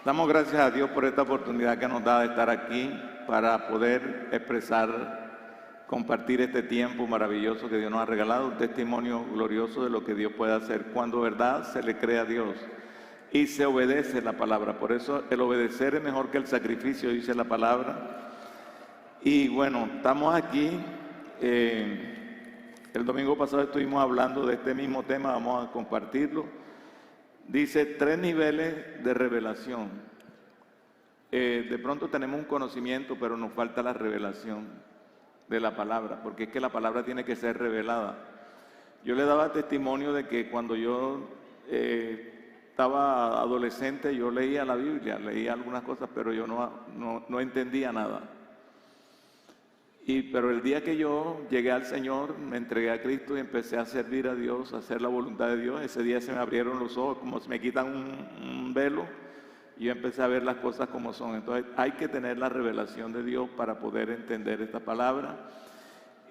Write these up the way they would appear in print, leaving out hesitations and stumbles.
Damos gracias a Dios por esta oportunidad que nos da de estar aquí para poder expresar, compartir este tiempo maravilloso que Dios nos ha regalado, un testimonio glorioso de lo que Dios puede hacer cuando verdad se le cree a Dios y se obedece la palabra. Por eso el obedecer es mejor que el sacrificio, dice la palabra. Y bueno, estamos aquí. El domingo pasado estuvimos hablando de este mismo tema, vamos a compartirlo. Dice 3 niveles de revelación. De pronto tenemos un conocimiento, pero nos falta la revelación de la palabra, porque es que la palabra tiene que ser revelada. Yo le daba testimonio de que cuando yo estaba adolescente, yo leía la Biblia, leía algunas cosas, pero yo no entendía nada. Pero el día que yo llegué al Señor, me entregué a Cristo y empecé a servir a Dios, a hacer la voluntad de Dios, ese día se me abrieron los ojos, como si me quitan un velo, y yo empecé a ver las cosas como son. Entonces hay que tener la revelación de Dios para poder entender esta palabra.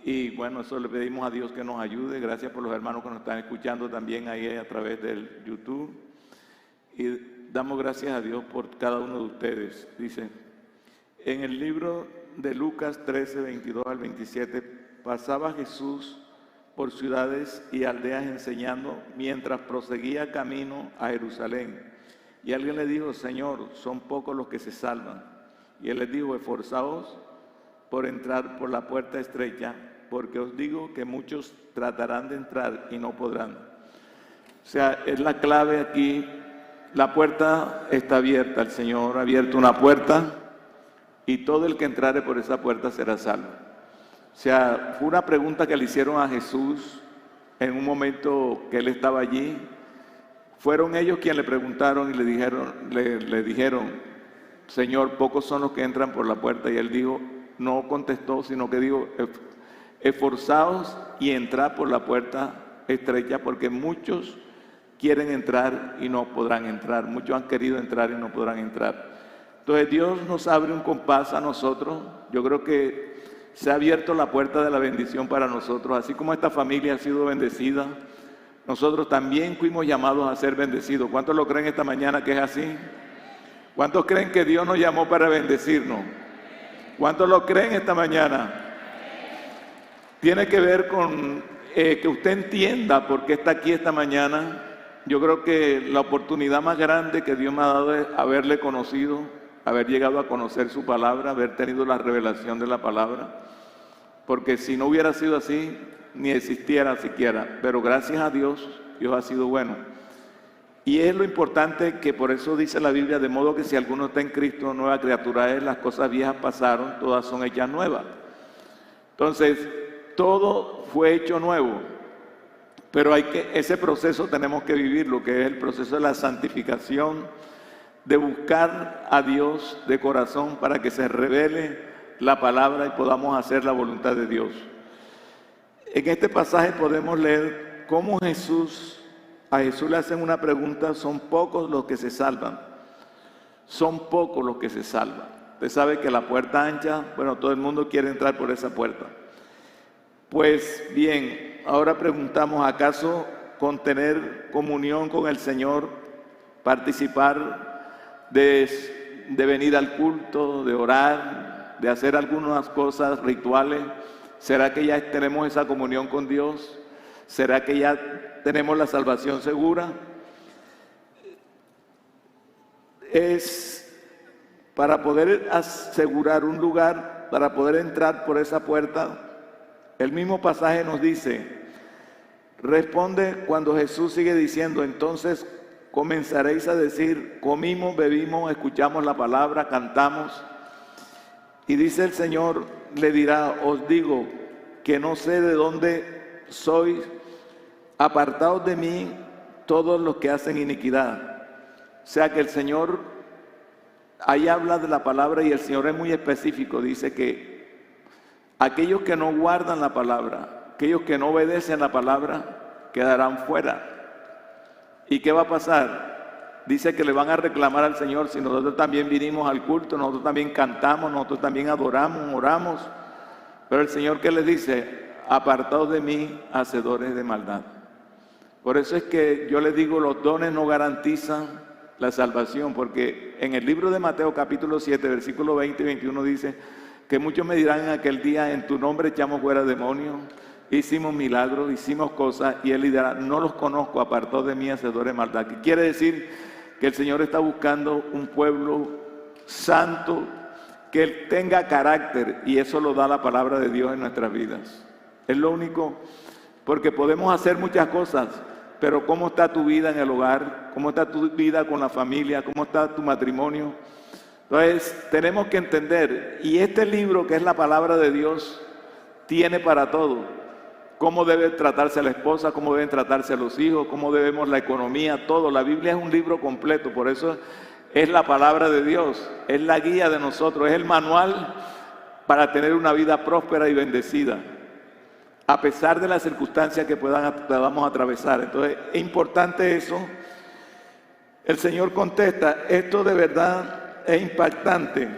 Y bueno, eso le pedimos a Dios que nos ayude. Gracias por los hermanos que nos están escuchando también ahí a través del YouTube. Y damos gracias a Dios por cada uno de ustedes. Dice, en el libro de Lucas 13, 22 al 27, pasaba Jesús por ciudades y aldeas enseñando mientras proseguía camino a Jerusalén. Y alguien le dijo, Señor, son pocos los que se salvan. Y él les dijo, esforzaos por entrar por la puerta estrecha, porque os digo que muchos tratarán de entrar y no podrán. O sea, es la clave aquí. La puerta está abierta, el Señor ha abierto una puerta y todo el que entrare por esa puerta será salvo. O sea, fue una pregunta que le hicieron a Jesús en un momento que él estaba allí. Fueron ellos quienes le preguntaron y le dijeron, Señor, pocos son los que entran por la puerta. Y él dijo, no contestó, sino que dijo, esforzaos y entrad por la puerta estrecha, porque muchos quieren entrar y no podrán entrar. Muchos han querido entrar y no podrán entrar. Entonces Dios nos abre un compás a nosotros. Yo creo que se ha abierto la puerta de la bendición para nosotros. Así como esta familia ha sido bendecida, nosotros también fuimos llamados a ser bendecidos. ¿Cuántos lo creen esta mañana que es así? ¿Cuántos creen que Dios nos llamó para bendecirnos? ¿Cuántos lo creen esta mañana? Tiene que ver con que usted entienda por qué está aquí esta mañana. Yo creo que la oportunidad más grande que Dios me ha dado es haberle conocido, haber llegado a conocer su palabra, haber tenido la revelación de la palabra, porque si no hubiera sido así, ni existiera siquiera. Pero gracias a Dios, Dios ha sido bueno. Y es lo importante que por eso dice la Biblia, de modo que si alguno está en Cristo, nueva criatura es, las cosas viejas pasaron, todas son hechas nuevas. Entonces, todo fue hecho nuevo, pero ese proceso tenemos que vivir, lo que es el proceso de la santificación, de buscar a Dios de corazón para que se revele la palabra y podamos hacer la voluntad de Dios. En este pasaje podemos leer cómo a Jesús le hacen una pregunta, son pocos los que se salvan. Son pocos los que se salvan. Usted sabe que la puerta ancha, bueno, todo el mundo quiere entrar por esa puerta. Pues bien, ahora preguntamos, ¿acaso con tener comunión con el Señor, participar de venir al culto, de orar, de hacer algunas cosas rituales, será que ya tenemos esa comunión con Dios? ¿Será que ya tenemos la salvación segura? Es para poder asegurar un lugar, para poder entrar por esa puerta. El mismo pasaje nos dice, responde cuando Jesús sigue diciendo, entonces comenzaréis a decir, comimos, bebimos, escuchamos la palabra, cantamos. Y dice el Señor, le dirá, os digo que no sé de dónde sois, apartados de mí todos los que hacen iniquidad. O sea que el Señor, ahí habla de la palabra y el Señor es muy específico, dice que aquellos que no guardan la palabra, aquellos que no obedecen la palabra, quedarán fuera. ¿Y qué va a pasar? Dice que le van a reclamar al Señor, si nosotros también vinimos al culto, nosotros también cantamos, nosotros también adoramos, oramos. Pero el Señor, ¿qué les dice? Apartados de mí, hacedores de maldad. Por eso es que yo les digo, los dones no garantizan la salvación, porque en el libro de Mateo capítulo 7, versículo 20 y 21 dice que muchos me dirán en aquel día, en tu nombre echamos fuera demonios, hicimos milagros, hicimos cosas, y él dirá, no los conozco, apartó de mí hacedores de maldad. ¿Qué quiere decir? Que el Señor está buscando un pueblo santo, que él tenga carácter, y eso lo da la palabra de Dios en nuestras vidas. Es lo único, porque podemos hacer muchas cosas, pero ¿cómo está tu vida en el hogar? ¿Cómo está tu vida con la familia? ¿Cómo está tu matrimonio? Entonces, tenemos que entender, y este libro que es la palabra de Dios, tiene para todo. Cómo debe tratarse a la esposa, cómo deben tratarse a los hijos, cómo debemos la economía, todo. La Biblia es un libro completo, por eso es la palabra de Dios, es la guía de nosotros, es el manual para tener una vida próspera y bendecida, a pesar de las circunstancias que podamos atravesar. Entonces, es importante eso. El Señor contesta, esto de verdad es impactante,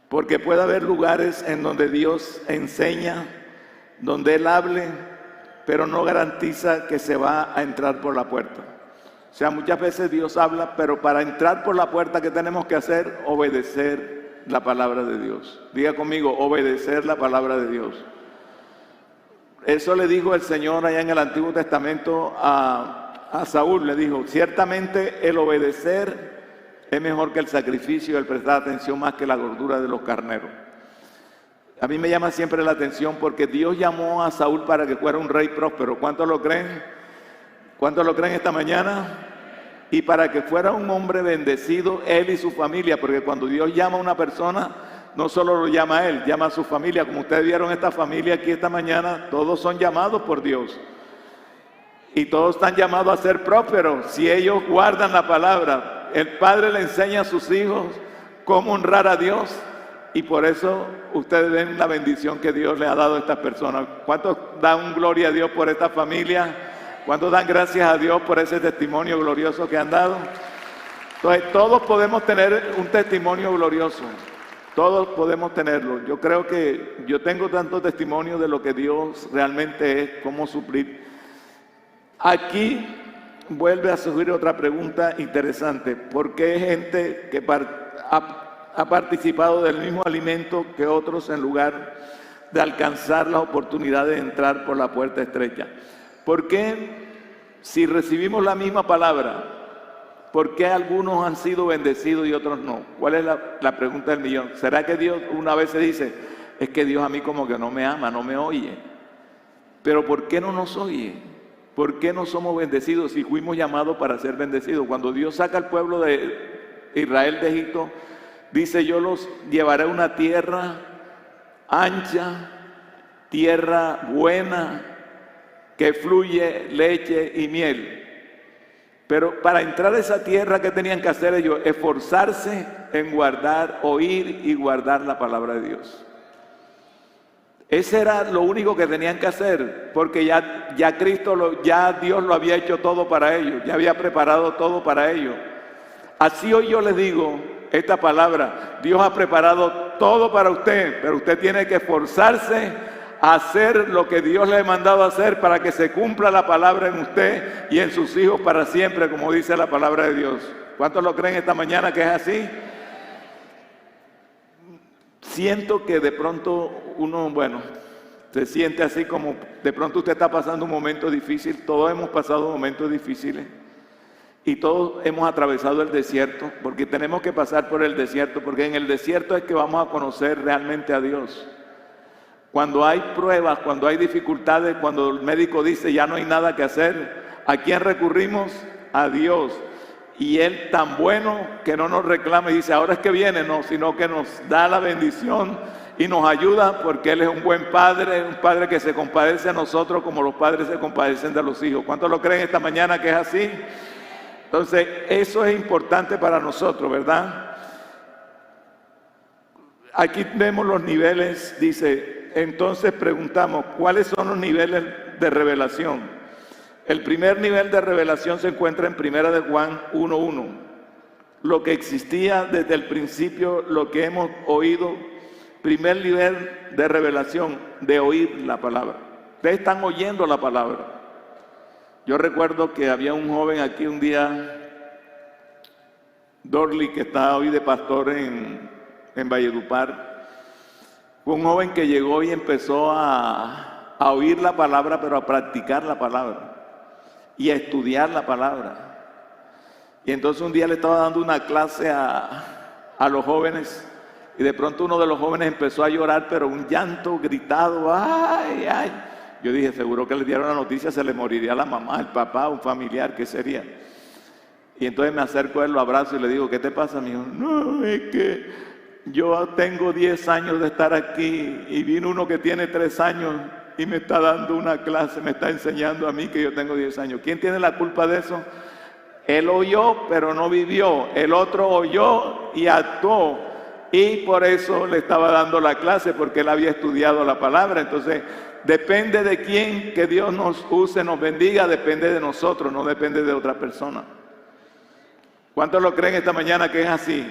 porque puede haber lugares en donde Dios enseña, donde Él hable, pero no garantiza que se va a entrar por la puerta. O sea, muchas veces Dios habla, pero para entrar por la puerta, ¿qué tenemos que hacer? Obedecer la palabra de Dios. Diga conmigo, obedecer la palabra de Dios. Eso le dijo el Señor allá en el Antiguo Testamento a Saúl. Le dijo, ciertamente el obedecer es mejor que el sacrificio, el prestar atención más que la gordura de los carneros. A mí me llama siempre la atención porque Dios llamó a Saúl para que fuera un rey próspero. ¿Cuántos lo creen? ¿Cuántos lo creen esta mañana? Y para que fuera un hombre bendecido, él y su familia, porque cuando Dios llama a una persona, no solo lo llama a él, llama a su familia. Como ustedes vieron esta familia aquí esta mañana, todos son llamados por Dios. Y todos están llamados a ser prósperos si ellos guardan la palabra. El Padre le enseña a sus hijos cómo honrar a Dios. Y por eso ustedes ven la bendición que Dios le ha dado a estas personas. ¿Cuántos dan gloria a Dios por esta familia? ¿Cuántos dan gracias a Dios por ese testimonio glorioso que han dado? Entonces, todos podemos tener un testimonio glorioso. Todos podemos tenerlo. Yo creo que yo tengo tanto testimonio de lo que Dios realmente es, cómo suplir. Aquí vuelve a surgir otra pregunta interesante. ¿Por qué hay gente que ha participado del mismo alimento que otros en lugar de alcanzar la oportunidad de entrar por la puerta estrecha? ¿Por qué, si recibimos la misma palabra, por qué algunos han sido bendecidos y otros no? ¿Cuál es la pregunta del millón? ¿Será que Dios una vez se dice, es que Dios a mí como que no me ama, no me oye? Pero ¿por qué no nos oye? ¿Por qué no somos bendecidos si fuimos llamados para ser bendecidos? Cuando Dios saca al pueblo de Israel de Egipto, dice, yo los llevaré a una tierra ancha, tierra buena, que fluye leche y miel. Pero para entrar a esa tierra, ¿qué tenían que hacer ellos? Esforzarse en guardar, oír y guardar la palabra de Dios. Ese era lo único que tenían que hacer, porque ya Dios lo había hecho todo para ellos, ya había preparado todo para ellos. Así hoy yo les digo esta palabra, Dios ha preparado todo para usted, pero usted tiene que esforzarse a hacer lo que Dios le ha mandado a hacer para que se cumpla la palabra en usted y en sus hijos para siempre, como dice la palabra de Dios. ¿Cuántos lo creen esta mañana que es así? Siento que de pronto uno, se siente así como de pronto usted está pasando un momento difícil. Todos hemos pasado momentos difíciles y todos hemos atravesado el desierto, porque tenemos que pasar por el desierto, porque en el desierto es que vamos a conocer realmente a Dios. Cuando hay pruebas, cuando hay dificultades, cuando el médico dice ya no hay nada que hacer, ¿a quién recurrimos? A Dios. Y Él tan bueno que no nos reclama y dice ahora es que viene, no, sino que nos da la bendición y nos ayuda, porque Él es un buen Padre, un Padre que se compadece a nosotros como los padres se compadecen de los hijos. ¿Cuántos lo creen esta mañana que es así? Entonces, eso es importante para nosotros, ¿verdad? Aquí vemos los niveles, dice, entonces preguntamos, ¿cuáles son los niveles de revelación? El primer nivel de revelación se encuentra en 1 de Juan 1:1. Lo que existía desde el principio, lo que hemos oído, primer nivel de revelación, de oír la palabra. Ustedes están oyendo la palabra. Yo recuerdo que había un joven aquí un día Dorley, que está hoy de pastor en Valledupar, fue un joven que llegó y empezó a oír la palabra, pero a practicar la palabra y a estudiar la palabra. Y entonces un día le estaba dando una clase a los jóvenes, y de pronto uno de los jóvenes empezó a llorar, pero un llanto gritado, ¡ay, ay! Yo dije, seguro que le dieron la noticia, se le moriría la mamá, el papá, un familiar, ¿qué sería? Y entonces me acerco a él, lo abrazo y le digo, ¿qué te pasa, mijo? No, es que yo tengo 10 años de estar aquí y vino uno que tiene 3 años y me está dando una clase, me está enseñando a mí que yo tengo 10 años. ¿Quién tiene la culpa de eso? Él oyó, pero no vivió. El otro oyó y actuó, y por eso le estaba dando la clase, porque él había estudiado la palabra. Entonces, depende de quién, que Dios nos use, nos bendiga, depende de nosotros, no depende de otra persona. ¿Cuántos lo creen esta mañana que es así?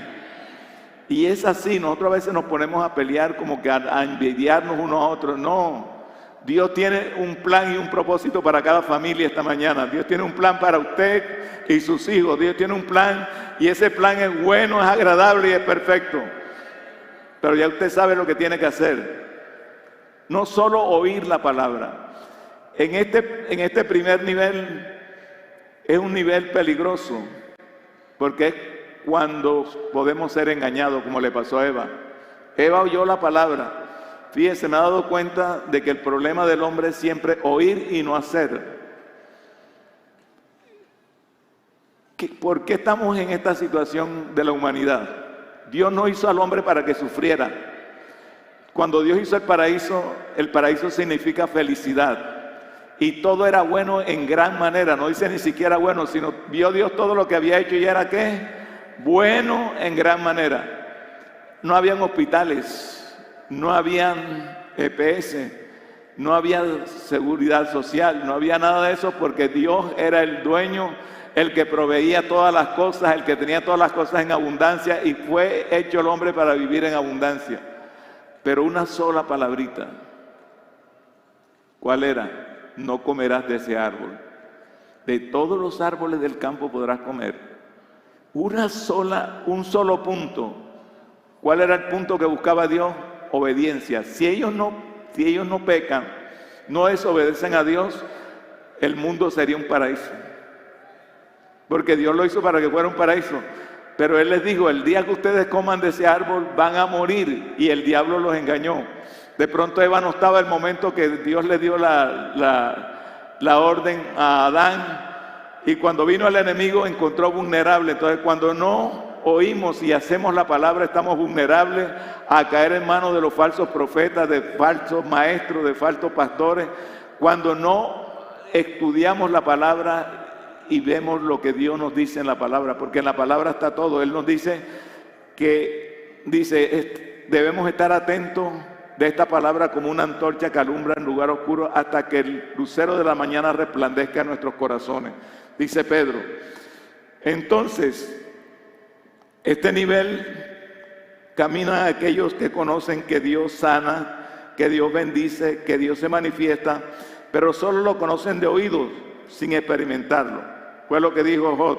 Y es así. Nosotros a veces nos ponemos a pelear, como que a envidiarnos unos a otros. No, Dios tiene un plan y un propósito para cada familia esta mañana. Dios tiene un plan para usted y sus hijos. Dios tiene un plan, y ese plan es bueno, es agradable y es perfecto. Pero ya usted sabe lo que tiene que hacer. No solo oír la palabra. En este primer nivel es un nivel peligroso, porque es cuando podemos ser engañados, como le pasó a Eva. Eva oyó la palabra. Fíjese, me he dado cuenta de que el problema del hombre es siempre oír y no hacer. ¿Por qué estamos en esta situación de la humanidad? Dios no hizo al hombre para que sufriera. Cuando Dios hizo el paraíso significa felicidad. Y todo era bueno en gran manera. No dice ni siquiera bueno, sino vio Dios todo lo que había hecho y era ¿qué? Bueno en gran manera. No habían hospitales, no habían EPS, no había seguridad social, no había nada de eso, porque Dios era el dueño, el que proveía todas las cosas, el que tenía todas las cosas en abundancia, y fue hecho el hombre para vivir en abundancia. Pero una sola palabrita. ¿Cuál era? No comerás de ese árbol. De todos los árboles del campo podrás comer. Un solo punto. ¿Cuál era el punto que buscaba Dios? Obediencia. Si ellos no pecan, no desobedecen a Dios, el mundo sería un paraíso. Porque Dios lo hizo para que fuera un paraíso. Pero Él les dijo, el día que ustedes coman de ese árbol van a morir, y el diablo los engañó. De pronto Eva no estaba el momento que Dios le dio la orden a Adán, y cuando vino el enemigo encontró vulnerable. Entonces, cuando no oímos y hacemos la palabra, estamos vulnerables a caer en manos de los falsos profetas, de falsos maestros, de falsos pastores. Cuando no estudiamos la palabra y vemos lo que Dios nos dice en la palabra, porque en la palabra está todo. Él nos dice debemos estar atentos de esta palabra como una antorcha que alumbra en lugar oscuro hasta que el lucero de la mañana resplandezca en nuestros corazones, dice Pedro. Entonces, este nivel camina a aquellos que conocen que Dios sana, que Dios bendice, que Dios se manifiesta, pero solo lo conocen de oídos, sin experimentarlo. Fue lo que dijo Job: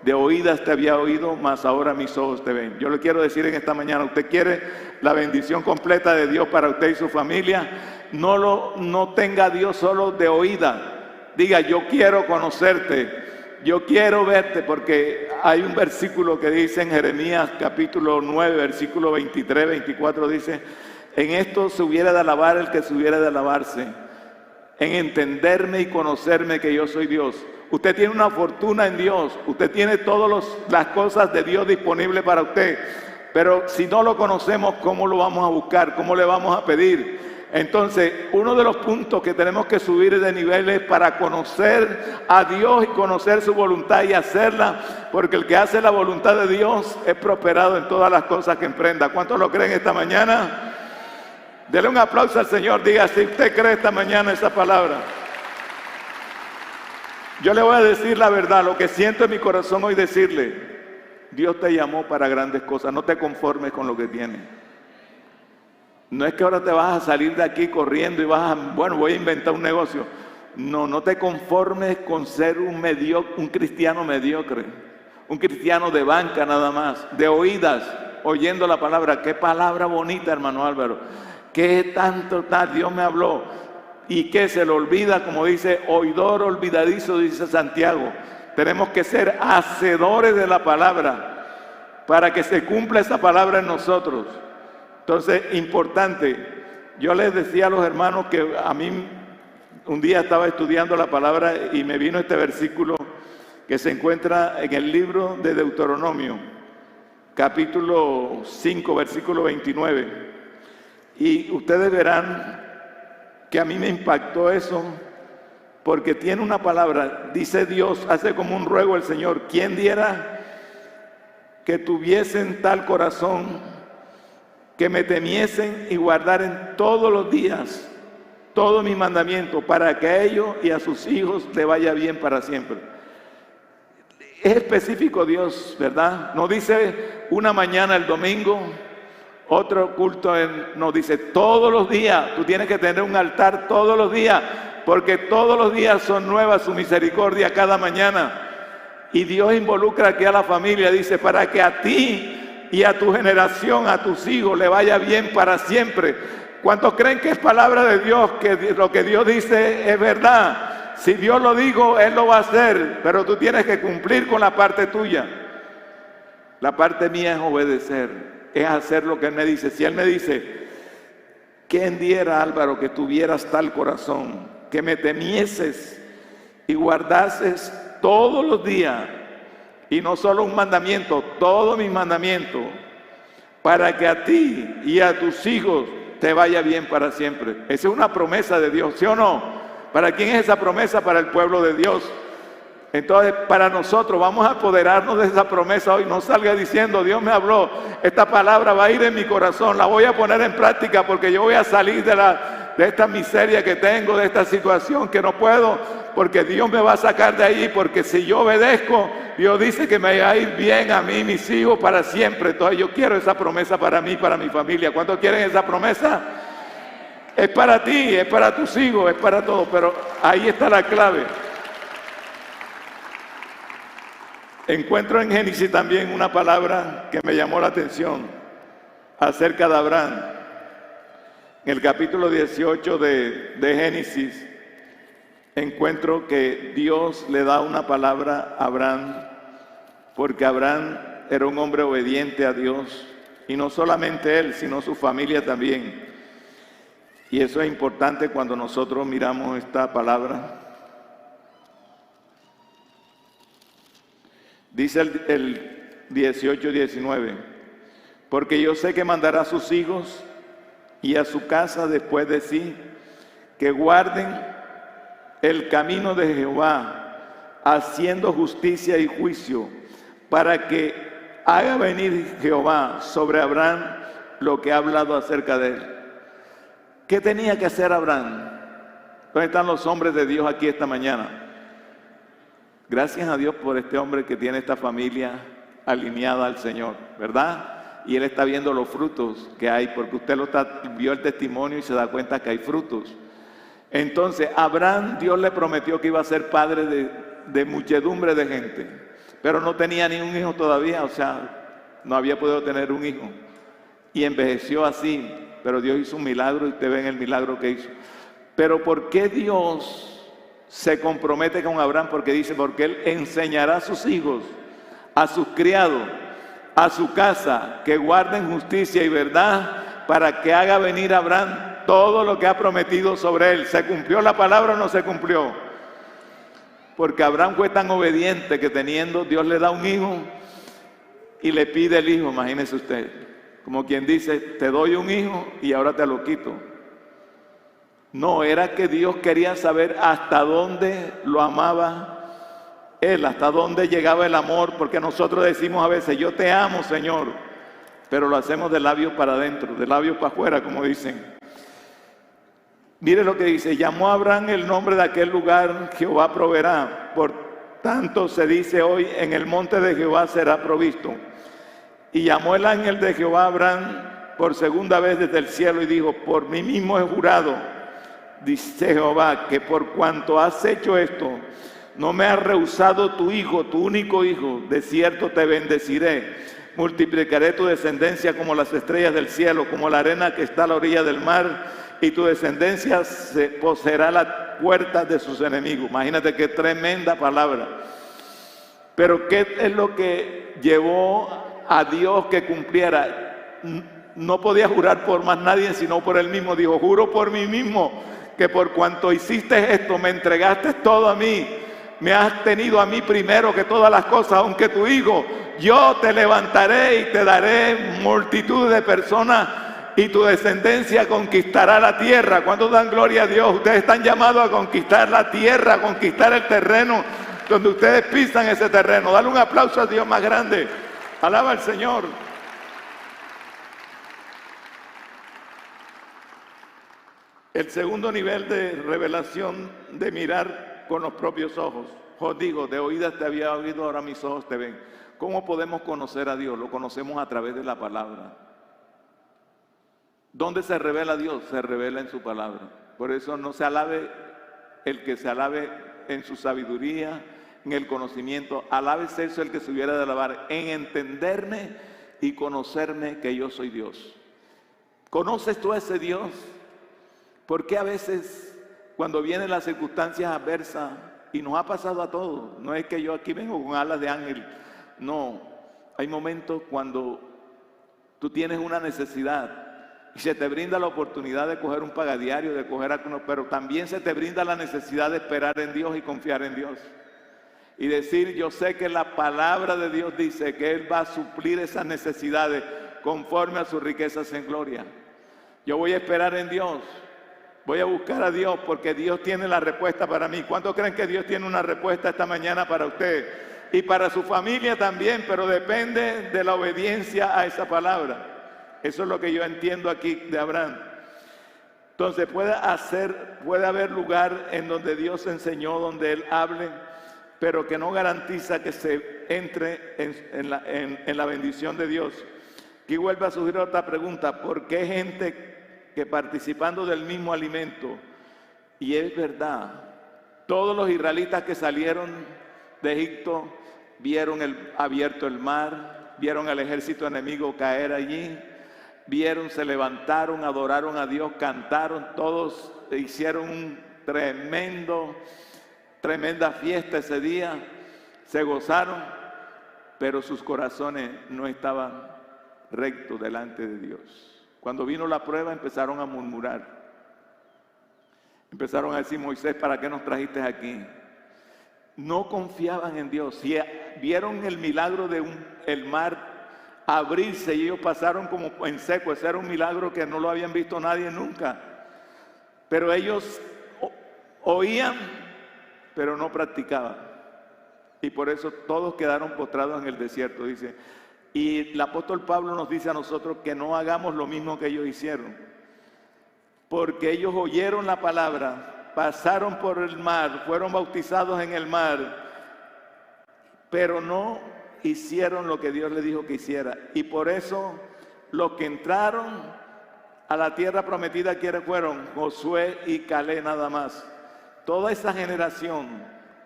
de oídas te había oído, mas ahora mis ojos te ven. Yo le quiero decir en esta mañana, usted quiere la bendición completa de Dios para usted y su familia, no tenga a Dios solo de oída. Diga, yo quiero conocerte, yo quiero verte, porque hay un versículo que dice en Jeremías capítulo 9, versículo 23, 24, dice: en esto se hubiera de alabar el que se hubiera de alabarse, en entenderme y conocerme que yo soy Dios. Usted tiene una fortuna en Dios, usted tiene todas las cosas de Dios disponibles para usted, pero si no lo conocemos, ¿cómo lo vamos a buscar? ¿Cómo le vamos a pedir? Entonces, uno de los puntos que tenemos que subir de nivel es para conocer a Dios y conocer su voluntad y hacerla, porque el que hace la voluntad de Dios es prosperado en todas las cosas que emprenda. ¿Cuántos lo creen esta mañana? Dele un aplauso al Señor, diga si usted cree esta mañana esa palabra. Yo le voy a decir la verdad, lo que siento en mi corazón hoy decirle: Dios te llamó para grandes cosas, no te conformes con lo que tienes. No es que ahora te vas a salir de aquí corriendo y voy a inventar un negocio. No te conformes con ser un cristiano mediocre, un cristiano de banca nada más, de oídas, oyendo la palabra. Qué palabra bonita, hermano Álvaro. Qué tanto Dios me habló. Y que se le olvida, como dice, oidor olvidadizo, dice Santiago. Tenemos que ser hacedores de la palabra para que se cumpla esa palabra en nosotros. Entonces, importante. Yo les decía a los hermanos que a mí un día estaba estudiando la palabra y me vino este versículo que se encuentra en el libro de Deuteronomio, capítulo 5, versículo 29. Y ustedes verán que a mí me impactó eso, porque tiene una palabra, dice Dios, hace como un ruego el Señor: ¿quién diera que tuviesen tal corazón, que me temiesen y guardaren todos los días todos mis mandamientos, para que a ellos y a sus hijos le vaya bien para siempre? Es específico Dios, ¿verdad? No dice una mañana el domingo, otro culto, no, dice todos los días. Tú tienes que tener un altar todos los días, porque todos los días son nuevas su misericordia cada mañana. Y Dios involucra aquí a la familia, dice, para que a ti y a tu generación, a tus hijos, le vaya bien para siempre. ¿Cuántos creen que es palabra de Dios, que lo que Dios dice es verdad? Si Dios lo dijo, Él lo va a hacer, pero tú tienes que cumplir con la parte tuya. La parte mía es obedecer, es hacer lo que Él me dice. Si Él me dice, ¿quién diera, Álvaro, que tuvieras tal corazón, que me temieses y guardases todos los días, y no solo un mandamiento, todos mis mandamientos, para que a ti y a tus hijos te vaya bien para siempre? Esa es una promesa de Dios, ¿sí o no? ¿Para quién es esa promesa? Para el pueblo de Dios. Entonces, para nosotros, vamos a apoderarnos de esa promesa hoy. No salga diciendo, Dios me habló, esta palabra va a ir en mi corazón, la voy a poner en práctica, porque yo voy a salir de esta miseria que tengo, de esta situación que no puedo, porque Dios me va a sacar de ahí, porque si yo obedezco, Dios dice que me va a ir bien a mí y mis hijos para siempre. Entonces yo quiero esa promesa para mí, para mi familia. ¿Cuántos quieren esa promesa? Es para ti, es para tus hijos, es para todos, pero ahí está la clave. Encuentro en Génesis también una palabra que me llamó la atención acerca de Abraham. En el capítulo 18 de Génesis encuentro que Dios le da una palabra a Abraham, porque Abraham era un hombre obediente a Dios, y no solamente él, sino su familia también. Y eso es importante cuando nosotros miramos esta palabra. Dice el 18-19, porque yo sé que mandará a sus hijos y a su casa después de sí, que guarden el camino de Jehová, haciendo justicia y juicio, para que haga venir Jehová sobre Abraham lo que ha hablado acerca de él. ¿Qué tenía que hacer Abraham? ¿Dónde están los hombres de Dios aquí esta mañana? Gracias a Dios por este hombre que tiene esta familia alineada al Señor, ¿verdad? Y él está viendo los frutos que hay, porque usted vio el testimonio y se da cuenta que hay frutos. Entonces, Abraham, Dios le prometió que iba a ser padre de muchedumbre de gente, pero no tenía ni un hijo todavía, o sea, no había podido tener un hijo. Y envejeció así, pero Dios hizo un milagro y usted ve en el milagro que hizo. Pero ¿por qué Dios se compromete con Abraham? Porque dice, porque él enseñará a sus hijos, a sus criados, a su casa, que guarden justicia y verdad, para que haga venir a Abraham todo lo que ha prometido sobre él. ¿Se cumplió la palabra o no se cumplió? Porque Abraham fue tan obediente que teniendo, Dios le da un hijo y le pide el hijo. Imagínese usted, como quien dice, te doy un hijo y ahora te lo quito. No, era que Dios quería saber hasta dónde lo amaba él, hasta dónde llegaba el amor, porque nosotros decimos a veces, yo te amo, Señor, pero lo hacemos de labios para adentro, de labios para afuera, como dicen. Mire lo que dice, llamó a Abraham el nombre de aquel lugar, Jehová proveerá. Por tanto se dice hoy, en el monte de Jehová será provisto. Y llamó el ángel de Jehová a Abraham por segunda vez desde el cielo y dijo, por mí mismo he jurado, dice Jehová, que por cuanto has hecho esto no me has rehusado tu hijo, tu único hijo. De cierto te bendeciré, multiplicaré tu descendencia como las estrellas del cielo, como la arena que está a la orilla del mar, y tu descendencia se poseerá las puertas de sus enemigos. Imagínate qué tremenda palabra. Pero ¿qué es lo que llevó a Dios que cumpliera? No podía jurar por más nadie, sino por él mismo. Dijo, juro por mí mismo, que por cuanto hiciste esto, me entregaste todo a mí, me has tenido a mí primero que todas las cosas, aunque tu hijo, yo te levantaré y te daré multitud de personas, y tu descendencia conquistará la tierra. ¿Cuántos dan gloria a Dios? Ustedes están llamados a conquistar la tierra, a conquistar el terreno donde ustedes pisan ese terreno. Dale un aplauso a Dios más grande. Alaba al Señor. El segundo nivel de revelación, de mirar con los propios ojos. Os digo, de oídas te había oído, ahora mis ojos te ven. ¿Cómo podemos conocer a Dios? Lo conocemos a través de la palabra. ¿Dónde se revela Dios? Se revela en su palabra. Por eso no se alabe el que se alabe en su sabiduría, en el conocimiento. Alábese eso el que se hubiera de alabar, en entenderme y conocerme que yo soy Dios. ¿Conoces tú a ese Dios? ¿Por qué a veces cuando vienen las circunstancias adversas, y nos ha pasado a todos, no es que yo aquí vengo con alas de ángel, no, hay momentos cuando tú tienes una necesidad y se te brinda la oportunidad de coger un pagadiario, de coger alguno, pero también se te brinda la necesidad de esperar en Dios y confiar en Dios. Y decir, yo sé que la palabra de Dios dice que Él va a suplir esas necesidades conforme a sus riquezas en gloria. Yo voy a esperar en Dios. Voy a buscar a Dios porque Dios tiene la respuesta para mí. ¿Cuántos creen que Dios tiene una respuesta esta mañana para usted? Y para su familia también, pero depende de la obediencia a esa palabra. Eso es lo que yo entiendo aquí de Abraham. Entonces puede haber lugar en donde Dios enseñó, donde Él hable, pero que no garantiza que se entre en la bendición de Dios. Aquí vuelve a surgir otra pregunta: ¿por qué gente que participando del mismo alimento? Y es verdad, todos los israelitas que salieron de Egipto vieron abierto el mar, vieron al ejército enemigo caer allí, se levantaron, adoraron a Dios, cantaron, todos hicieron un tremenda fiesta ese día, se gozaron, pero sus corazones no estaban rectos delante de Dios. Cuando vino la prueba empezaron a murmurar. Empezaron a decir, Moisés, ¿para qué nos trajiste aquí? No confiaban en Dios. Si vieron el milagro de el mar abrirse y ellos pasaron como en seco, ese era un milagro que no lo habían visto nadie nunca. Pero ellos oían, pero no practicaban. Y por eso todos quedaron postrados en el desierto, dice. Y el apóstol Pablo nos dice a nosotros que no hagamos lo mismo que ellos hicieron. Porque ellos oyeron la palabra, pasaron por el mar, fueron bautizados en el mar, pero no hicieron lo que Dios les dijo que hiciera. Y por eso los que entraron a la tierra prometida, ¿quiénes fueron? Josué y Caleb nada más. Toda esa generación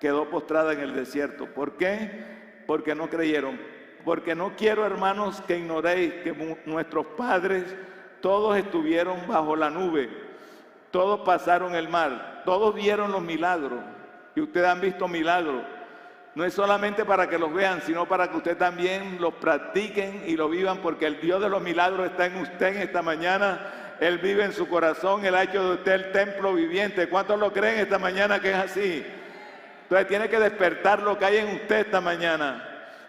quedó postrada en el desierto. ¿Por qué? Porque no creyeron. Porque no quiero, hermanos, que ignoréis que nuestros padres todos estuvieron bajo la nube, todos pasaron el mar, todos vieron los milagros, y ustedes han visto milagros. No es solamente para que los vean, sino para que ustedes también los practiquen y lo vivan, porque el Dios de los milagros está en usted en esta mañana. Él vive en su corazón, Él ha hecho de usted el templo viviente. ¿Cuántos lo creen esta mañana que es así? Entonces tiene que despertar lo que hay en usted esta mañana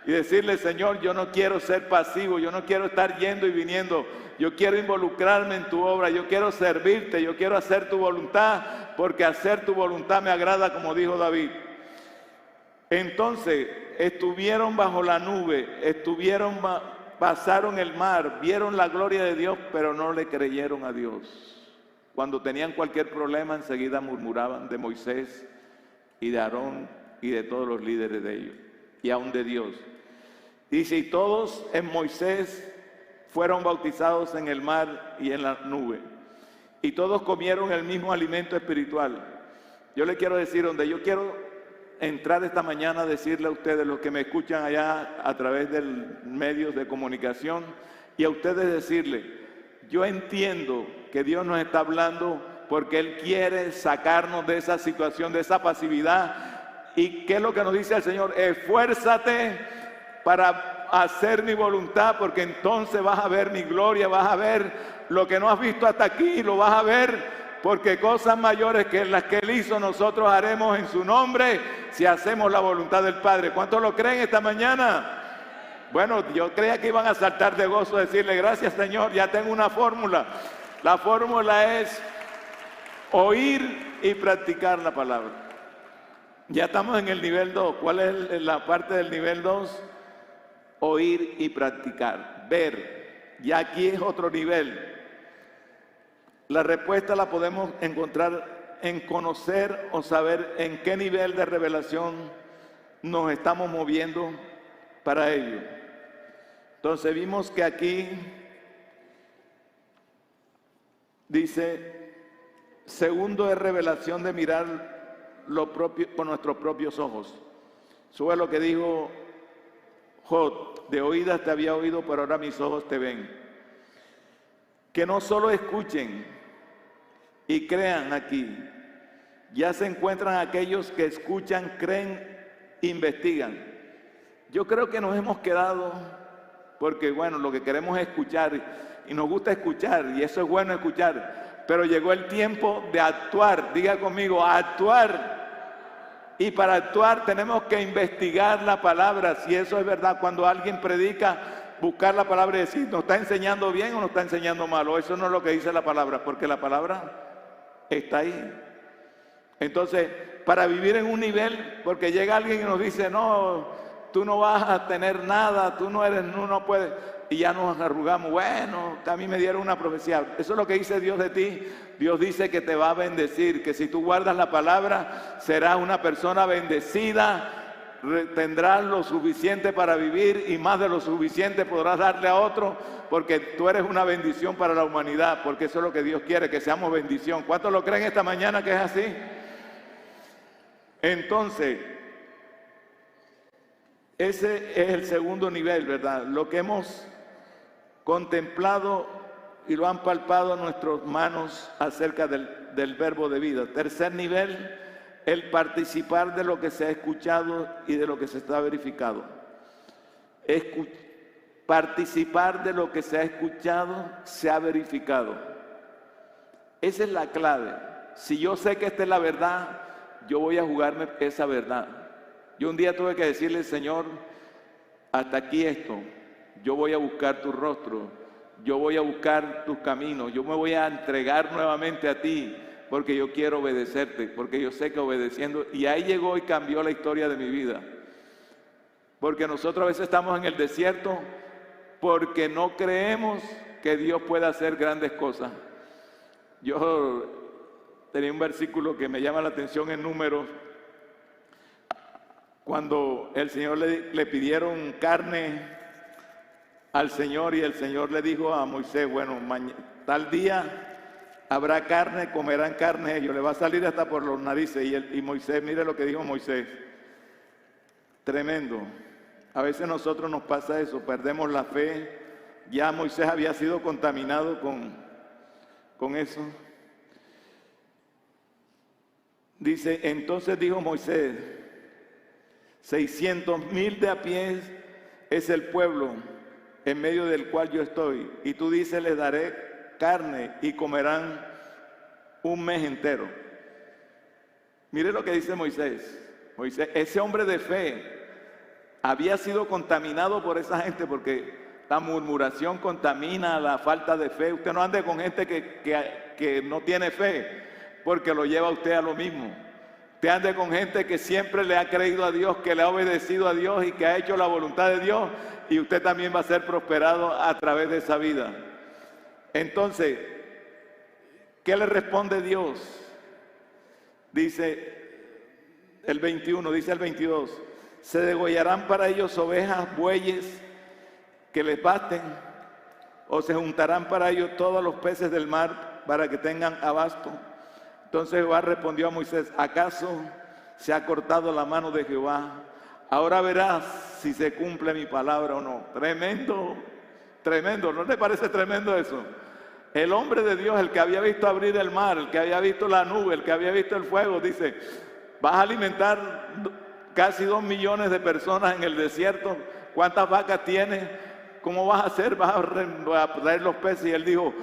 y decirle, Señor, yo no quiero ser pasivo, yo no quiero estar yendo y viniendo, yo quiero involucrarme en tu obra, yo quiero servirte, yo quiero hacer tu voluntad, porque hacer tu voluntad me agrada, como dijo David. Entonces estuvieron bajo la nube, pasaron el mar, vieron la gloria de Dios, pero no le creyeron a Dios. Cuando tenían cualquier problema, enseguida murmuraban de Moisés y de Aarón y de todos los líderes de ellos, y aún de Dios. Dice, y todos en Moisés fueron bautizados en el mar y en la nube, y todos comieron el mismo alimento espiritual. Yo le quiero decir, donde yo quiero entrar esta mañana a decirle a ustedes, los que me escuchan allá a través de medios de comunicación, y a ustedes decirle, yo entiendo que Dios nos está hablando porque Él quiere sacarnos de esa situación, de esa pasividad. ¿Y qué es lo que nos dice el Señor? Esfuérzate para hacer mi voluntad, porque entonces vas a ver mi gloria, vas a ver lo que no has visto hasta aquí, lo vas a ver, porque cosas mayores que las que Él hizo nosotros haremos en su nombre si hacemos la voluntad del Padre. ¿Cuántos lo creen esta mañana? Bueno, yo creía que iban a saltar de gozo, decirle gracias Señor, ya tengo una fórmula. La fórmula es oír y practicar la palabra. Ya estamos en el nivel 2. ¿Cuál es la parte del nivel 2? Oír y practicar, ver. Ya aquí es otro nivel. La respuesta la podemos encontrar en conocer o saber en qué nivel de revelación nos estamos moviendo para ello. Entonces vimos que aquí dice, segundo es revelación de mirar lo propio con nuestros propios ojos. Eso es lo que dijo Job, de oídas te había oído, pero ahora mis ojos te ven. Que no solo escuchen y crean aquí, ya se encuentran aquellos que escuchan, creen, investigan. Yo creo que nos hemos quedado, porque bueno, lo que queremos es escuchar, y nos gusta escuchar, y eso es bueno escuchar, pero llegó el tiempo de actuar. Diga conmigo, actuar. Y para actuar tenemos que investigar la palabra, si eso es verdad. Cuando alguien predica, buscar la palabra y decir, ¿nos está enseñando bien o nos está enseñando mal? O eso no es lo que dice la palabra, porque la palabra está ahí. Entonces, para vivir en un nivel, porque llega alguien y nos dice, no, tú no vas a tener nada, tú no puedes, y ya nos arrugamos. Bueno, a mí me dieron una profecía. Eso es lo que dice Dios de ti. Dios dice que te va a bendecir, que si tú guardas la palabra, serás una persona bendecida, tendrás lo suficiente para vivir y más de lo suficiente podrás darle a otro, porque tú eres una bendición para la humanidad, porque eso es lo que Dios quiere, que seamos bendición. ¿Cuántos lo creen esta mañana que es así? Entonces, ese es el segundo nivel, ¿verdad? Lo que hemos contemplado y lo han palpado nuestras manos acerca del verbo de vida. Tercer nivel, el participar de lo que se ha escuchado y de lo que se está verificado. Participar de lo que se ha escuchado, se ha verificado. Esa es la clave. Si yo sé que esta es la verdad, yo voy a jugarme esa verdad. Yo un día tuve que decirle, Señor, hasta aquí esto. Yo voy a buscar tu rostro, yo voy a buscar tus caminos, yo me voy a entregar nuevamente a ti, porque yo quiero obedecerte, porque yo sé que obedeciendo, y ahí llegó y cambió la historia de mi vida. Porque nosotros a veces estamos en el desierto porque no creemos que Dios pueda hacer grandes cosas. Yo tenía un versículo que me llama la atención en Números, cuando el Señor le pidieron carne al Señor, y el Señor le dijo a Moisés, bueno, tal día habrá carne, comerán carne ellos, le va a salir hasta por los narices. Y Moisés, mire lo que dijo Moisés, tremendo. A veces nosotros nos pasa eso, perdemos la fe. Ya Moisés había sido contaminado con eso. Dice, entonces dijo Moisés, 600,000 de a pie es el pueblo en medio del cual yo estoy, y tú dices, les daré carne y comerán un mes entero. Mire lo que dice Moisés. Moisés, ese hombre de fe, había sido contaminado por esa gente, porque la murmuración contamina, la falta de fe. Usted no ande con gente que no tiene fe, porque lo lleva a usted a lo mismo. Usted ande con gente que siempre le ha creído a Dios, que le ha obedecido a Dios y que ha hecho la voluntad de Dios, y usted también va a ser prosperado a través de esa vida. Entonces, ¿qué le responde Dios? Dice el 21, dice el 22, se degollarán para ellos ovejas, bueyes que les basten, o se juntarán para ellos todos los peces del mar para que tengan abasto. Entonces Jehová respondió a Moisés, ¿acaso se ha cortado la mano de Jehová. Ahora verás si se cumple mi palabra o no. Tremendo, tremendo. ¿No te parece tremendo eso? El hombre de Dios, el que había visto abrir el mar, el que había visto la nube, el que había visto el fuego, dice, vas a alimentar casi 2 millones de personas en el desierto. ¿Cuántas vacas tienes? ¿Cómo vas a hacer? ¿Vas a traer los peces? Y él dijo,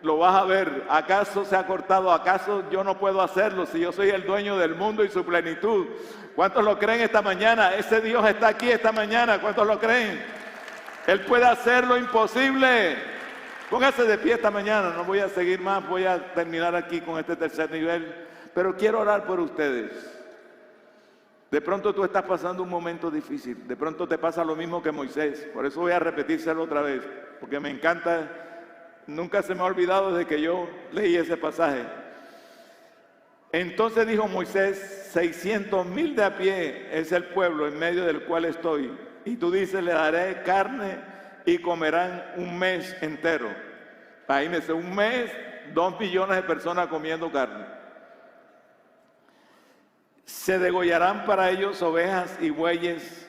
lo vas a ver. ¿Acaso se ha cortado? ¿Acaso yo no puedo hacerlo si yo soy el dueño del mundo y su plenitud? ¿Cuántos lo creen esta mañana? Ese Dios está aquí esta mañana. ¿Cuántos lo creen? Él puede hacer lo imposible. Póngase de pie esta mañana. No voy a seguir más. Voy a terminar aquí con este tercer nivel. Pero quiero orar por ustedes. De pronto tú estás pasando un momento difícil. De pronto te pasa lo mismo que Moisés. Por eso voy a repetírselo otra vez. Porque me encanta. Nunca se me ha olvidado de que yo leí ese pasaje. Entonces dijo Moisés, 600,000 de a pie es el pueblo en medio del cual estoy. Y tú dices, le daré carne y comerán un mes entero. Imagínense, un mes, 2 millones de personas comiendo carne. Se degollarán para ellos ovejas y bueyes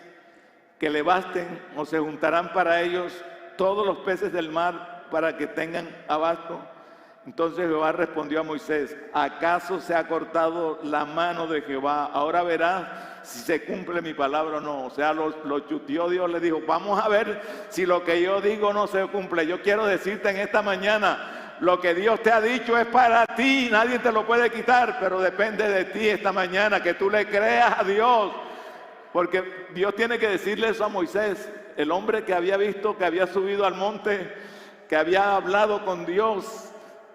que le basten, o se juntarán para ellos todos los peces del mar para que tengan abasto. Entonces Jehová respondió a Moisés, ¿acaso se ha cortado la mano de Jehová? Ahora verás si se cumple mi palabra o no. O sea, lo chuteó Dios, le dijo, vamos a ver si lo que yo digo no se cumple. Yo quiero decirte en esta mañana, lo que Dios te ha dicho es para ti, nadie te lo puede quitar, pero depende de ti esta mañana, que tú le creas a Dios. Porque Dios tiene que decirle eso a Moisés, el hombre que había visto, que había subido al monte, que había hablado con Dios,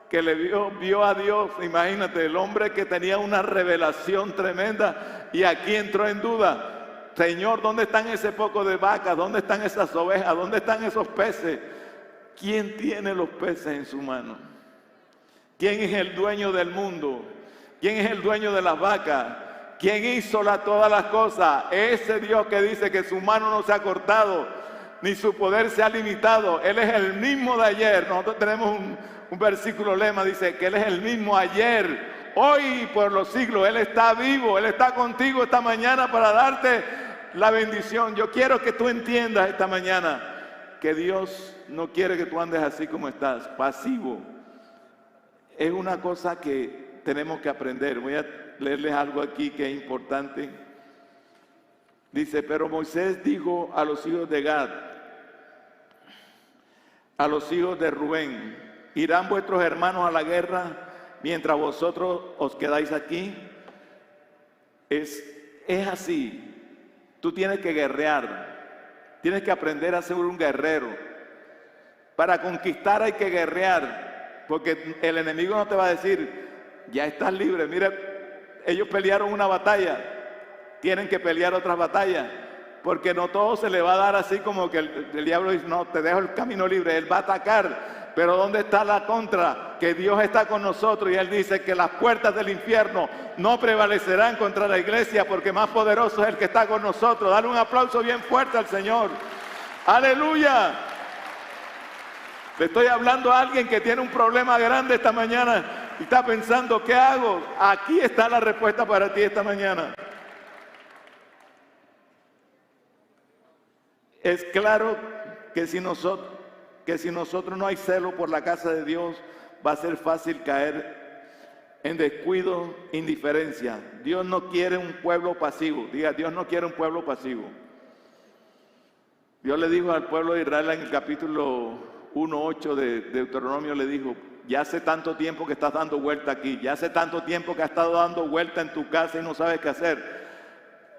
que le vio a Dios. Imagínate, el hombre que tenía una revelación tremenda y aquí entró en duda. Señor, ¿dónde están ese poco de vacas? ¿Dónde están esas ovejas? ¿Dónde están esos peces? ¿Quién tiene los peces en su mano? ¿Quién es el dueño del mundo? ¿Quién es el dueño de las vacas? ¿Quién hizo todas las cosas? Ese Dios que dice que su mano no se ha cortado, ni su poder se ha limitado. Él es el mismo de ayer. Nosotros tenemos un versículo lema, dice que Él es el mismo ayer, hoy y por los siglos. Él está vivo, Él está contigo esta mañana para darte la bendición. Yo quiero que tú entiendas esta mañana que Dios no quiere que tú andes así como estás, pasivo. Es una cosa que tenemos que aprender. Voy a leerles algo aquí que es importante. Dice, pero Moisés dijo a los hijos de Gad, a los hijos de Rubén, ¿irán vuestros hermanos a la guerra mientras vosotros os quedáis aquí? Es así. Tú tienes que guerrear. Tienes que aprender a ser un guerrero. Para conquistar hay que guerrear. Porque el enemigo no te va a decir, ya estás libre. Mira, ellos pelearon una batalla. Tienen que pelear otras batallas. Porque no todo se le va a dar así como que el diablo dice, no, te dejo el camino libre. Él va a atacar. Pero ¿dónde está la contra? Que Dios está con nosotros y Él dice que las puertas del infierno no prevalecerán contra la iglesia porque más poderoso es el que está con nosotros. Dale un aplauso bien fuerte al Señor. ¡Aleluya! Le estoy hablando a alguien que tiene un problema grande esta mañana y está pensando, ¿qué hago? Aquí está la respuesta para ti esta mañana. Es claro que si nosotros no hay celo por la casa de Dios, va a ser fácil caer en descuido, indiferencia. Dios no quiere un pueblo pasivo. Diga, Dios no quiere un pueblo pasivo. Dios le dijo al pueblo de Israel en el capítulo 1:8 de Deuteronomio, le dijo, ya hace tanto tiempo que estás dando vuelta aquí, ya hace tanto tiempo que has estado dando vuelta en tu casa y no sabes qué hacer.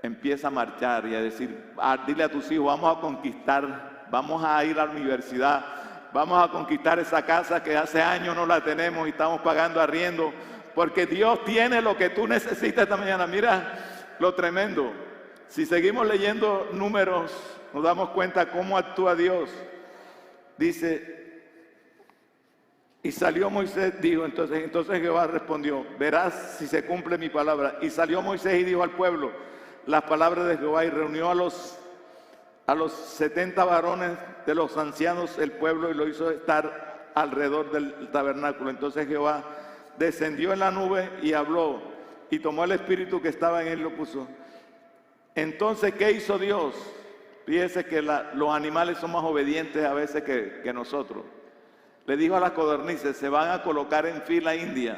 Empieza a marchar y a decir, dile a tus hijos, vamos a conquistar, vamos a ir a la universidad, vamos a conquistar esa casa que hace años no la tenemos y estamos pagando arriendo, porque Dios tiene lo que tú necesitas esta mañana. Mira lo tremendo. Si seguimos leyendo Números, nos damos cuenta cómo actúa Dios. Dice, y salió Moisés, dijo, entonces Jehová respondió, verás si se cumple mi palabra. Y salió Moisés y dijo al pueblo las palabras de Jehová y reunió a los 70 varones de los ancianos del pueblo y lo hizo estar alrededor del tabernáculo. Entonces Jehová descendió en la nube y habló, y tomó el espíritu que estaba en él y lo puso. Entonces, ¿qué hizo Dios? Fíjese que los animales son más obedientes a veces que nosotros. Le dijo a las codornices, se van a colocar en fila india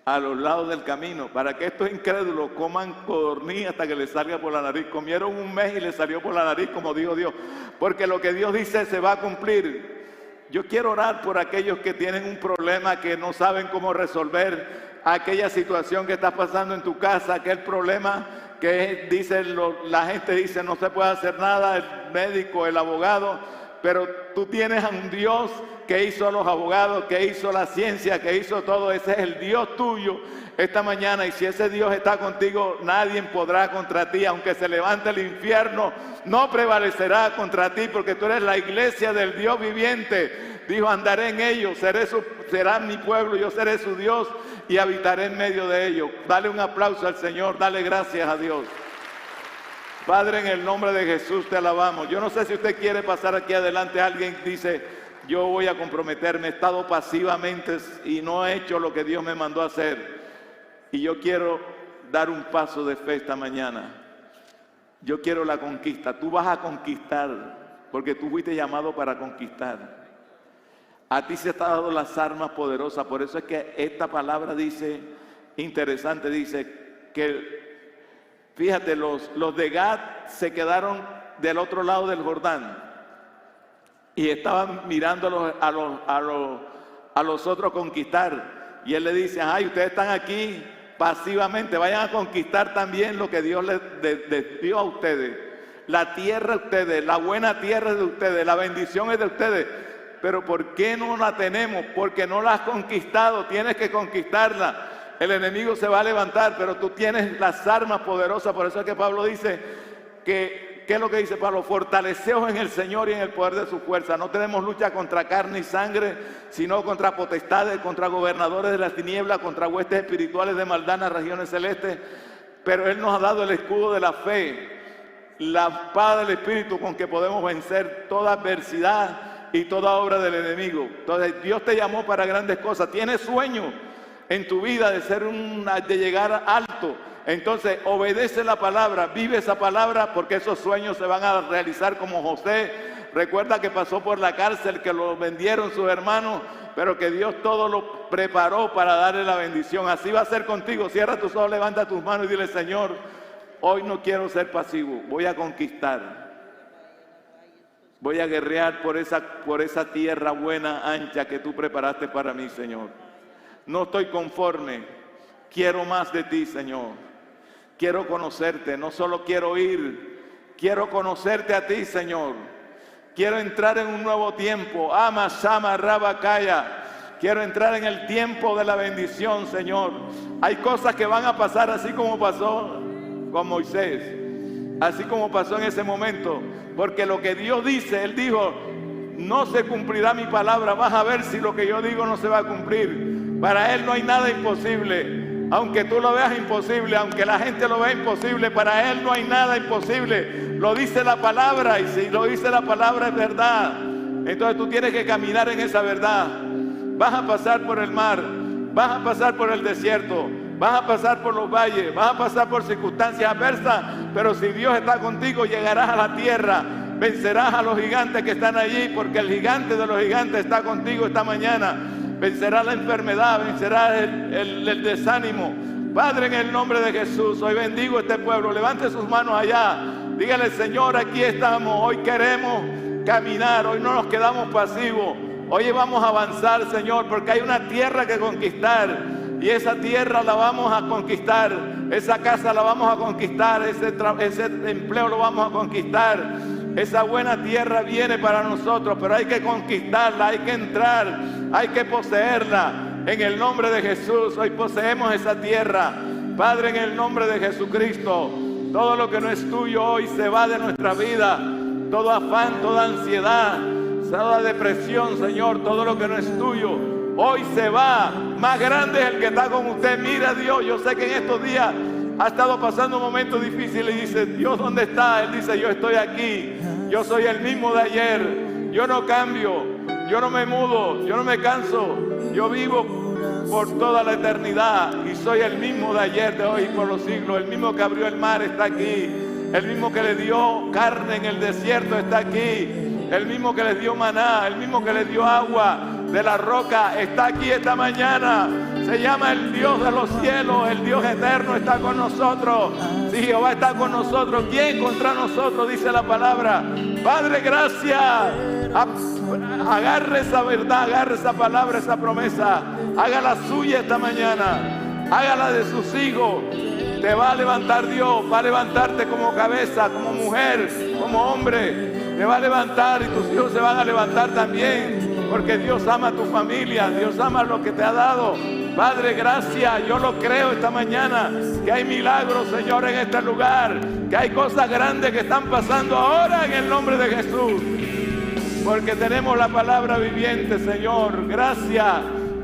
a los lados del camino, para que estos incrédulos coman codorniz hasta que les salga por la nariz. Comieron un mes y les salió por la nariz, como dijo Dios, porque lo que Dios dice se va a cumplir. Yo quiero orar por aquellos que tienen un problema que no saben cómo resolver, aquella situación que está pasando en tu casa, aquel problema que la gente dice no se puede hacer nada, el médico, el abogado, pero tú tienes a un Dios que hizo a los abogados, que hizo la ciencia, que hizo todo. Ese es el Dios tuyo esta mañana, y si ese Dios está contigo, nadie podrá contra ti. Aunque se levante el infierno, no prevalecerá contra ti, porque tú eres la iglesia del Dios viviente. Dijo, andaré en ellos, será mi pueblo, yo seré su Dios y habitaré en medio de ellos. Dale un aplauso al Señor, dale gracias a Dios. Padre, en el nombre de Jesús te alabamos. Yo no sé si usted quiere pasar aquí adelante. Alguien dice, yo voy a comprometerme, he estado pasivamente y no he hecho lo que Dios me mandó a hacer, y yo quiero dar un paso de fe esta mañana. Yo quiero la conquista. Tú vas a conquistar, porque tú fuiste llamado para conquistar. A ti se te han dado las armas poderosas. Por eso es que esta palabra dice, interesante, dice que, fíjate, los de Gad se quedaron del otro lado del Jordán y estaban mirando a los otros conquistar. Y él le dice, ay, ustedes están aquí pasivamente, vayan a conquistar también lo que Dios les dio a ustedes. La tierra de ustedes, la buena tierra es de ustedes, la bendición es de ustedes. Pero ¿por qué no la tenemos? Porque no la has conquistado, tienes que conquistarla. El enemigo se va a levantar, pero tú tienes las armas poderosas. Por eso es que Pablo dice que, ¿qué es lo que dice Pablo? Fortaleceos en el Señor y en el poder de su fuerza. No tenemos lucha contra carne y sangre, sino contra potestades, contra gobernadores de las tinieblas, contra huestes espirituales de maldad en las regiones celestes. Pero Él nos ha dado el escudo de la fe, la espada del Espíritu, con que podemos vencer toda adversidad y toda obra del enemigo. Entonces Dios te llamó para grandes cosas. Tienes sueño en tu vida de llegar alto. Entonces obedece la palabra, vive esa palabra, porque esos sueños se van a realizar como José. Recuerda que pasó por la cárcel, que lo vendieron sus hermanos, pero que Dios todo lo preparó para darle la bendición. Así va a ser contigo. Cierra tus ojos, levanta tus manos y dile, Señor, hoy no quiero ser pasivo, voy a conquistar. Voy a guerrear por esa tierra buena, ancha, que tú preparaste para mí, Señor. No estoy conforme. Quiero más de ti, Señor. Quiero conocerte. No solo quiero oír. Quiero conocerte a ti, Señor. Quiero entrar en un nuevo tiempo. Ama, Shama, Rabakaya. Quiero entrar en el tiempo de la bendición, Señor. Hay cosas que van a pasar así como pasó con Moisés. Así como pasó en ese momento, porque lo que Dios dice, Él dijo, no se cumplirá mi palabra. Vas a ver si lo que yo digo no se va a cumplir. Para Él no hay nada imposible. Aunque tú lo veas imposible, aunque la gente lo vea imposible, para Él no hay nada imposible. Lo dice la palabra, y si lo dice la palabra es verdad. Entonces tú tienes que caminar en esa verdad. Vas a pasar por el mar, vas a pasar por el desierto, vas a pasar por los valles, vas a pasar por circunstancias adversas, pero si Dios está contigo, llegarás a la tierra, vencerás a los gigantes que están allí, porque el gigante de los gigantes está contigo esta mañana. Vencerás la enfermedad, vencerás el desánimo. Padre, en el nombre de Jesús, hoy bendigo este pueblo. Levante sus manos allá, dígale, Señor, aquí estamos, hoy queremos caminar, hoy no nos quedamos pasivos, hoy vamos a avanzar, Señor, porque hay una tierra que conquistar. Y esa tierra la vamos a conquistar, esa casa la vamos a conquistar, ese empleo lo vamos a conquistar. Esa buena tierra viene para nosotros, pero hay que conquistarla, hay que entrar, hay que poseerla. En el nombre de Jesús, hoy poseemos esa tierra. Padre, en el nombre de Jesucristo, todo lo que no es tuyo hoy se va de nuestra vida. Todo afán, toda ansiedad, toda depresión, Señor, todo lo que no es tuyo hoy se va. Más grande es el que está con usted. Mira, Dios, yo sé que en estos días ha estado pasando momentos difíciles y dice, Dios, ¿dónde está? Él dice, yo estoy aquí. Yo soy el mismo de ayer. Yo no cambio. Yo no me mudo. Yo no me canso. Yo vivo por toda la eternidad y soy el mismo de ayer, de hoy y por los siglos. El mismo que abrió el mar está aquí. El mismo que le dio carne en el desierto está aquí. El mismo que les dio maná, el mismo que les dio agua de la roca está aquí esta mañana. Se llama el Dios de los cielos, el Dios eterno está con nosotros. Si Jehová está con nosotros, ¿quién contra nosotros? Dice la palabra. Padre, gracias. Agarre esa verdad, agarre esa palabra, esa promesa. Hágala suya esta mañana. Hágala de sus hijos. Te va a levantar Dios, va a levantarte como cabeza, como mujer, como hombre. Te va a levantar y tus hijos se van a levantar también, porque Dios ama a tu familia, Dios ama lo que te ha dado. Padre, gracias, yo lo creo esta mañana, que hay milagros, Señor, en este lugar, que hay cosas grandes que están pasando ahora en el nombre de Jesús, porque tenemos la palabra viviente, Señor. Gracias,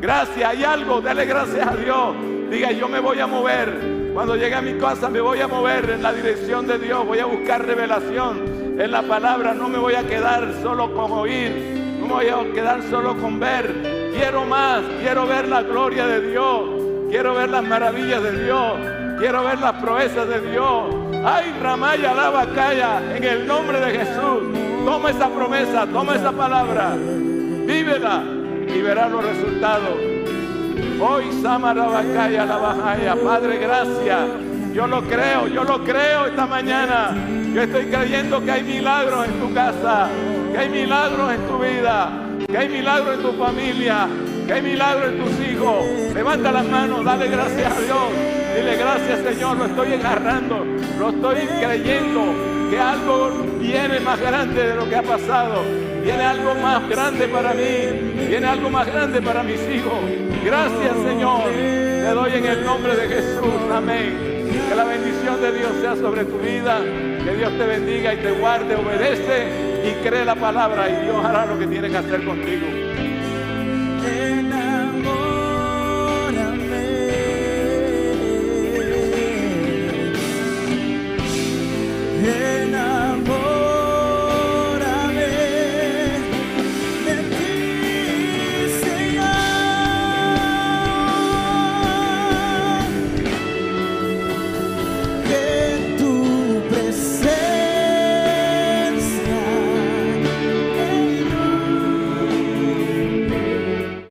gracias. Hay algo, dale gracias a Dios. Diga, yo me voy a mover. Cuando llegue a mi casa me voy a mover en la dirección de Dios, voy a buscar revelación en la palabra, no me voy a quedar solo con oír, no me voy a quedar solo con ver. Quiero más, quiero ver la gloria de Dios, quiero ver las maravillas de Dios, quiero ver las proezas de Dios. Ay, Ramaya, Lavacaya, en el nombre de Jesús, toma esa promesa, toma esa palabra, vívela y verás los resultados. Hoy, Sama, Lavacaya, Lavajaya, Padre, gracias. Yo lo creo esta mañana. Yo estoy creyendo que hay milagros en tu casa, que hay milagros en tu vida, que hay milagros en tu familia, que hay milagros en tus hijos. Levanta las manos, dale gracias a Dios. Dile, gracias, Señor, lo estoy agarrando, lo estoy creyendo, que algo viene más grande de lo que ha pasado. Viene algo más grande para mí, viene algo más grande para mis hijos. Gracias, Señor, te doy en el nombre de Jesús, amén. Que la bendición de Dios sea sobre tu vida, que Dios te bendiga y te guarde, obedece y cree la palabra y Dios hará lo que tiene que hacer contigo.